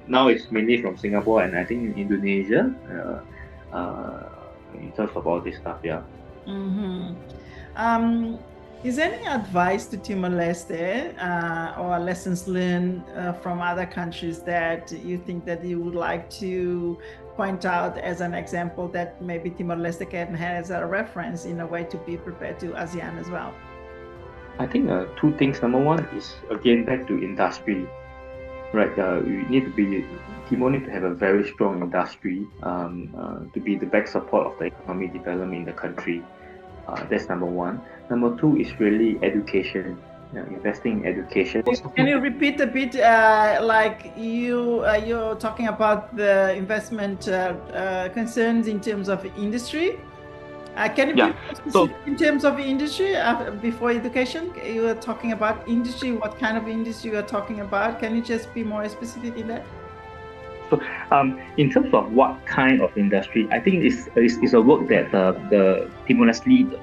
Now it's mainly from Singapore and I think in Indonesia. In terms of all this stuff, yeah. Mm-hmm. Is there any advice to Timor-Leste or lessons learned from other countries that you think that you would like to point out as an example that maybe Timor-Leste can have as a reference in a way to be prepared to ASEAN as well? I think two things. Number one is again back to industry, right? Timor need to have a very strong industry to be the back support of the economic development in the country. That's number one. Number two is really education, investing in education. Can you repeat a bit, like you're talking about the investment concerns in terms of industry? Can you be specific in terms of industry before education? You were talking about industry. What kind of industry you are talking about? Can you just be more specific in that? So, in terms of what kind of industry, I think it's a work that the Timor-Leste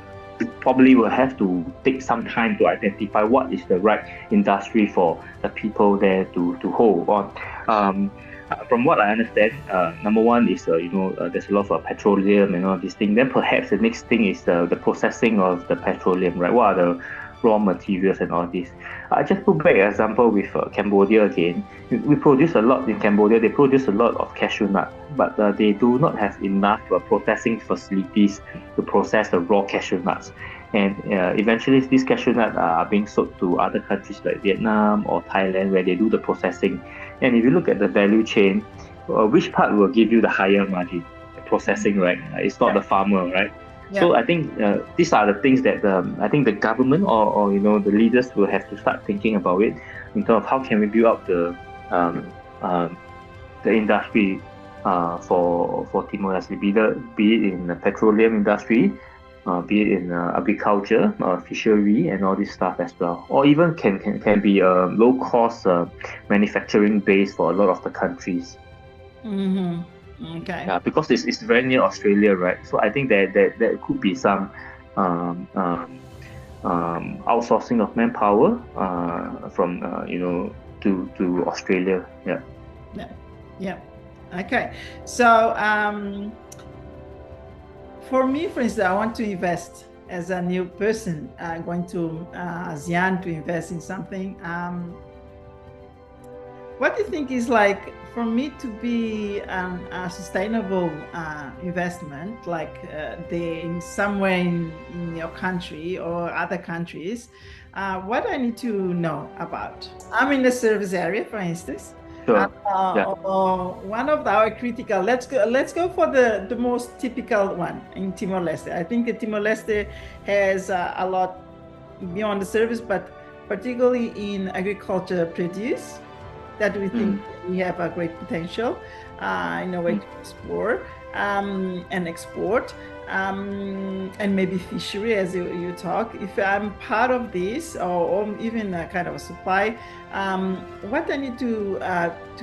probably will have to take some time to identify what is the right industry for the people there to hold on. From what I understand, number one is there's a lot of petroleum and all these things. Then perhaps the next thing is the processing of the petroleum, right? What are the raw materials and all this? I just put back an example with Cambodia again. We produce a lot in Cambodia. They produce a lot of cashew nut, but they do not have enough processing facilities to process the raw cashew nuts. And eventually, these cashew nuts are being sold to other countries like Vietnam or Thailand, where they do the processing. And if you look at the value chain, which part will give you the higher margin? Processing, right? It's not the farmer, right? So I think these are the things that I think the government or the leaders will have to start thinking about it in terms of how can we build up the industry for Timor-Leste, be it in the petroleum industry, be it in agriculture, fishery, and all this stuff as well, or even can be a low-cost manufacturing base for a lot of the countries. Mm-hmm. Okay. Yeah, because it's very near Australia, right? So I think that there could be some outsourcing of manpower from to Australia. Yeah. Yeah. Okay. So for me, for instance, I want to invest as a new person going to ASEAN to invest in something. What do you think is like for me to be a sustainable investment, like in somewhere in your country or other countries? What I need to know about? I'm in the service area, for instance. Sure. One of our critical. Let's go for the most typical one in Timor-Leste. I think Timor-Leste has a lot beyond the service, but particularly in agriculture produce, that we think we have a great potential in a way to explore and export, and maybe fishery, as you talk. If I'm part of this, or even a kind of a supply, what I need to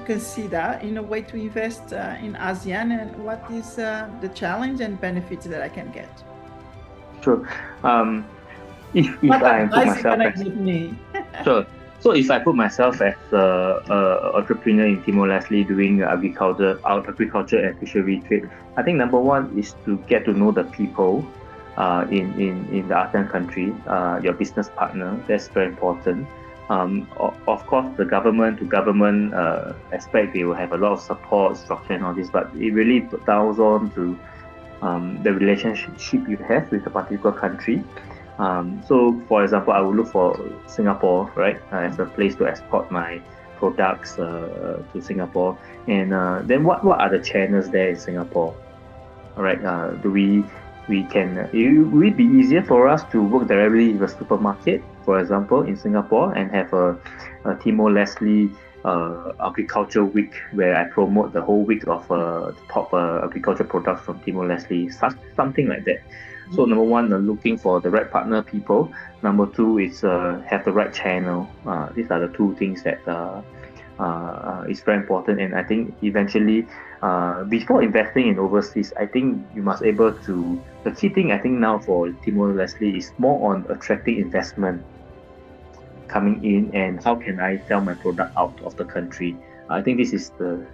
consider in a way to invest in ASEAN, and what is the challenge and benefits that I can get? Sure. If I put myself sure. So if I put myself as an entrepreneur in Timor-Leste doing agriculture and fishery trade, I think number one is to get to know the people in the ASEAN country, your business partner. That's very important. Of course, the government-to-government aspect, they will have a lot of support structure and all this, but it really boils on to the relationship you have with a particular country. So, for example, I would look for Singapore, right, as a place to export my products to Singapore. And then what are the channels there in Singapore? All right, will it be easier for us to work directly with a supermarket, for example, in Singapore, and have a Timor-Leste agriculture week where I promote the whole week of top agriculture products from Timor-Leste, something like that. So number one, looking for the right partner people. Number two is have the right channel. These are the two things that is very important. And I think eventually, before investing in overseas, I think you must able to. The key thing I think now for Timor-Leste is more on attracting investment coming in, and how can I sell my product out of the country. I think this is the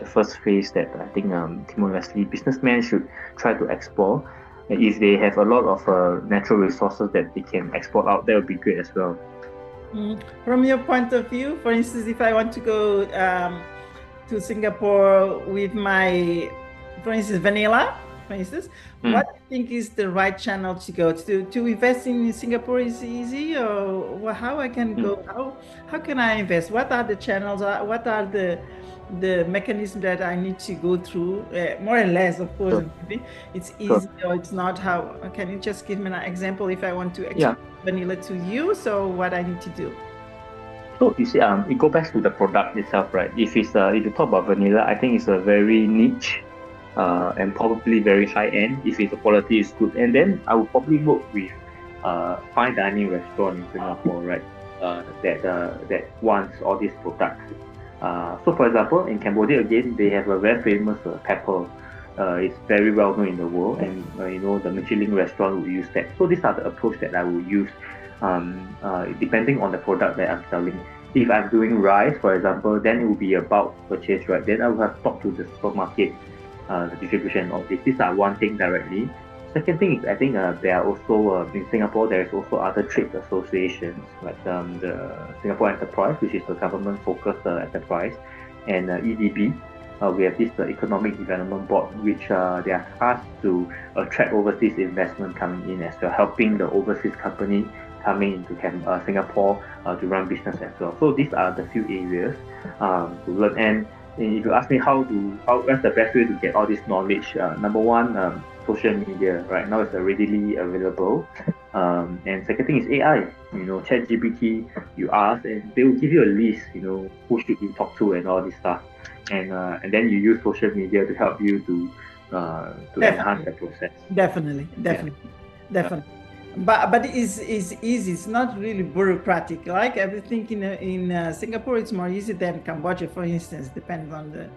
first phase that I think Timor-Leste businessmen should try to explore. If they have a lot of natural resources that they can export out, that would be great as well. From your point of view, for instance, if I want to go to Singapore with my, for instance, vanilla, for instance, what do you think is the right channel to go to invest in Singapore? Is easy, or how I can go? How can I invest? What are the channels? What are the mechanism that I need to go through, more or less, of course. Maybe it's easy or it's not. How can you just give me an example if I want to export vanilla to you? So what I need to do? So you see, it goes back to the product itself, right? If you talk about vanilla, I think it's a very niche and probably very high end. If the quality is good, and then I will probably work with fine dining restaurant in Singapore, right? That wants all these products. So for example, in Cambodia again, they have a very famous pepper. It's very well known in the world, and the Michelin restaurant will use that. So these are the approach that I will use, depending on the product that I'm selling. If I'm doing rice, for example, then it will be a bulk purchase, right? Then I will have talked to the supermarket, the distribution of this. These are one thing directly. Second thing is, I think there are also in Singapore there is also other trade associations like the Singapore Enterprise, which is the government-focused enterprise, and EDB. We have this Economic Development Board, which they are tasked to attract overseas investment coming in as well, helping the overseas company coming into Singapore to run business as well. So these are the few areas to learn. And if you ask me what's the best way to get all this knowledge, number one, social media. Right now it's readily available, and second thing is AI. ChatGPT. You ask, and they will give you a list. Who should you talk to and all this stuff, and then you use social media to help you to enhance the process. Definitely. But it's easy. It's not really bureaucratic. Like everything in Singapore, it's more easy than Cambodia, for instance. Depends on the.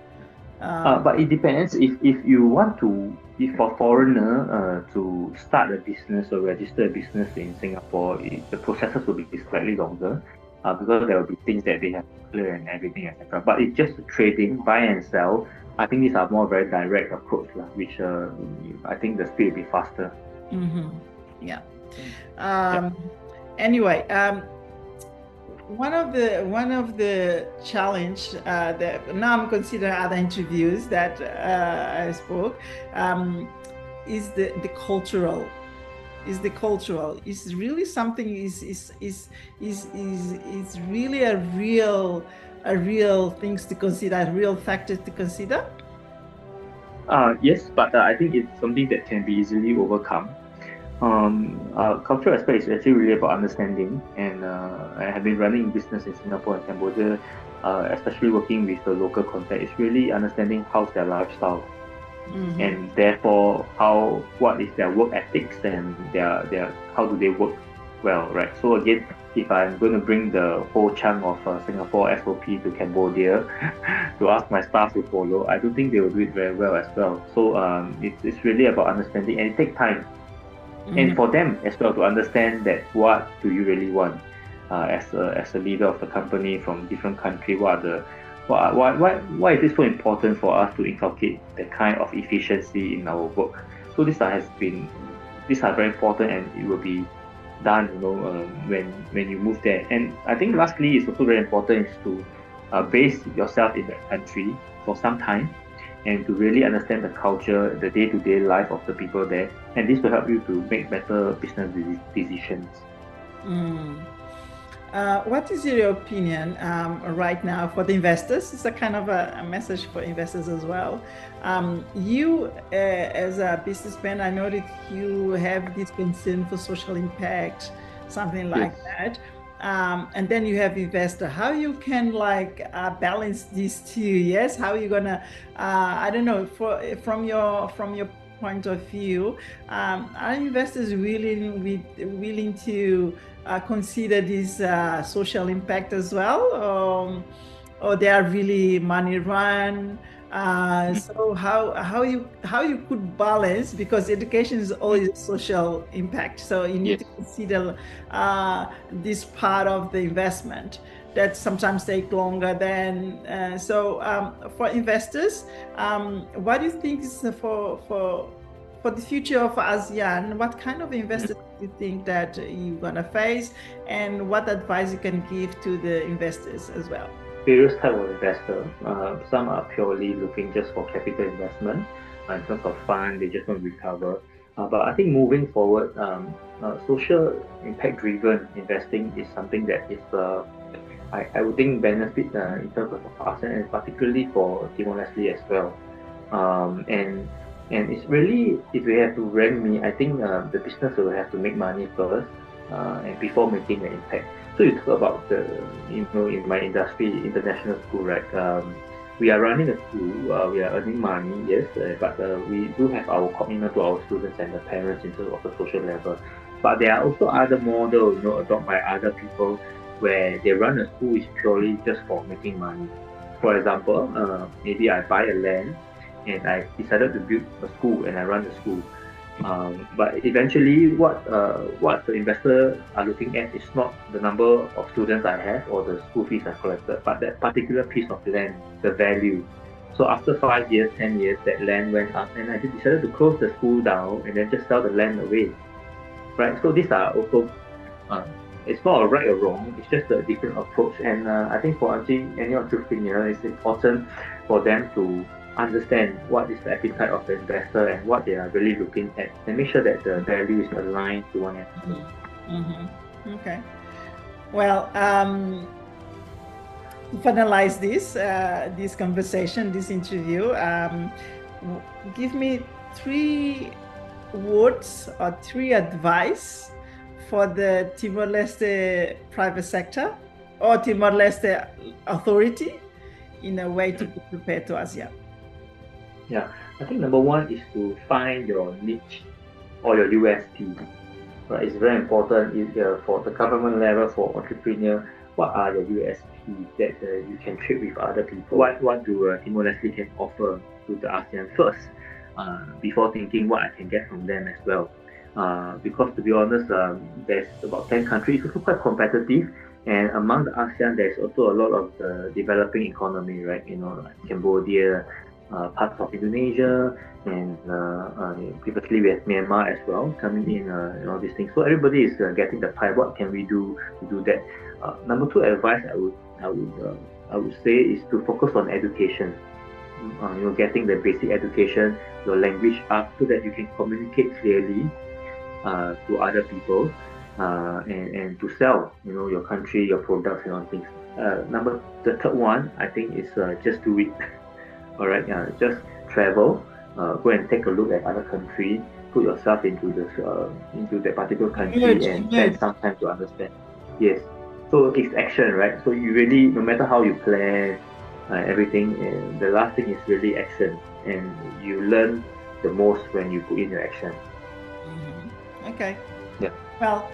But it depends. If you want to, if for foreigner to start a business or register a business in Singapore, the processes will be slightly longer, because there will be things that they have to clear and everything, etc. But it's just trading, buy and sell. I think these are more very direct approach, which I think the speed will be faster. Yeah. Anyway, one of the challenge that now I'm considering other interviews that I spoke is the cultural. It's really something. Is really a real things to consider, real factors to consider. Yes, but I think it's something that can be easily overcome. Cultural aspect is actually really about understanding, and I have been running business in Singapore and Cambodia, especially working with the local context. It's really understanding how's their lifestyle, and therefore what is their work ethics and their how do they work well, right? So again, if I'm going to bring the whole chunk of Singapore SOP to Cambodia to ask my staff to follow, I don't think they will do it very well as well. So it's really about understanding, and it takes time. And for them as well to understand that what do you really want as a leader of the company from different country. Why is it so important for us to inculcate that kind of efficiency in our work? So these are very important, and it will be done when you move there. And I think lastly, it's also very important is to base yourself in that country for some time, and to really understand the culture, the day-to-day life of the people there, and this will help you to make better business decisions. What is your opinion right now for the investors? It's a kind of a message for investors as well. You, as a businessman, I know that you have this concern for social impact, something like that. And then you have investor. How you can balance these two? Yes, how are you gonna? I don't know. From your point of view, are investors willing to consider this social impact as well, or they are really money run? So how you could balance, because education is always a social impact, so you need to consider this part of the investment that sometimes take longer than for investors, what do you think is for the future of ASEAN? What kind of investors do you think that you're gonna face, and what advice you can give to the investors as well? Various type of investors. Some are purely looking just for capital investment. In terms of fund, they just want to recover. But I think moving forward, social impact-driven investing is something that is, I would think, benefit in terms of ASEAN, and particularly for Timor-Leste as well. And it's really, if we have to rank me, I think the business will have to make money first, and before making an impact. So you talk about in my industry, international school, right? We are running a school, we are earning money, yes, but we do have our commitment to our students and the parents in terms of the social level. But there are also other models, adopted by other people, where they run a school is purely just for making money. For example, maybe I buy a land and I decided to build a school and I run the school. But eventually, what the investors are looking at is not the number of students I have or the school fees I collected, but that particular piece of land, the value. So after 5 years, 10 years, that land went up, and I decided to close the school down and then just sell the land away. Right? So these are also, it's not a right or wrong, it's just a different approach. And I think for any entrepreneur, it's important for them to understand what is the appetite of the investor and what they are really looking at, and make sure that the value is aligned to one another. Okay. Well, to finalize this conversation, this interview, give me 3 words or 3 advice for the Timor-Leste private sector or Timor-Leste authority in a way to be prepared to ASEAN. Yeah, I think number 1 is to find your niche or your USP. Right, it's very important for the government level, for entrepreneur. What are your USP that you can trade with other people? What do Timor-Leste can offer to the ASEAN first, before thinking what I can get from them as well. Because to be honest, there's about 10 countries, it's also quite competitive. And among the ASEAN, there's also a lot of the developing economy, right? Like Cambodia, parts of Indonesia, and previously we had Myanmar as well coming in, all these things. So everybody is getting the pie. What can we do to do that? Number 2 advice I would say is to focus on education. Getting the basic education, your language up, so that you can communicate clearly to other people, and to sell, your country, your products, and all things. The third one, I think, is just do it. All right, just travel, go and take a look at other country, put yourself into that particular country, and spend some time to understand. Yes, so it's action, right? So you really, no matter how you plan everything, and the last thing is really action, and you learn the most when you put in your action. Okay. Yeah. Well,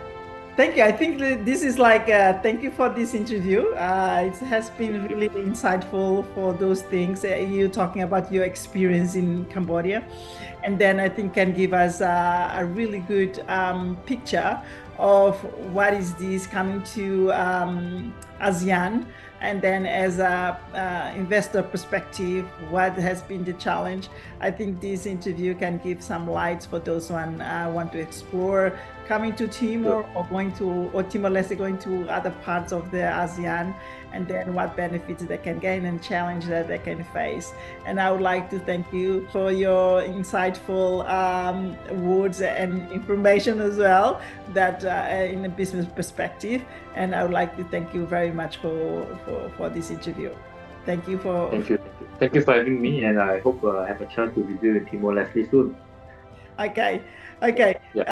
thank you. I think this is like, thank you for this interview. It has been really insightful for those things. You talking about your experience in Cambodia. And then I think can give us a really good picture of what is this coming to ASEAN. And then as a investor perspective, what has been the challenge? I think this interview can give some lights for those who want to explore coming to Timor, or Timor-Leste going to other parts of the ASEAN, and then what benefits they can gain and challenge that they can face. And I would like to thank you for your insightful words and information as well, that in a business perspective. And I would like to thank you very much for this interview. Thank you for having me, and I hope I have a chance to visit Timor-Leste soon. Okay. Yeah.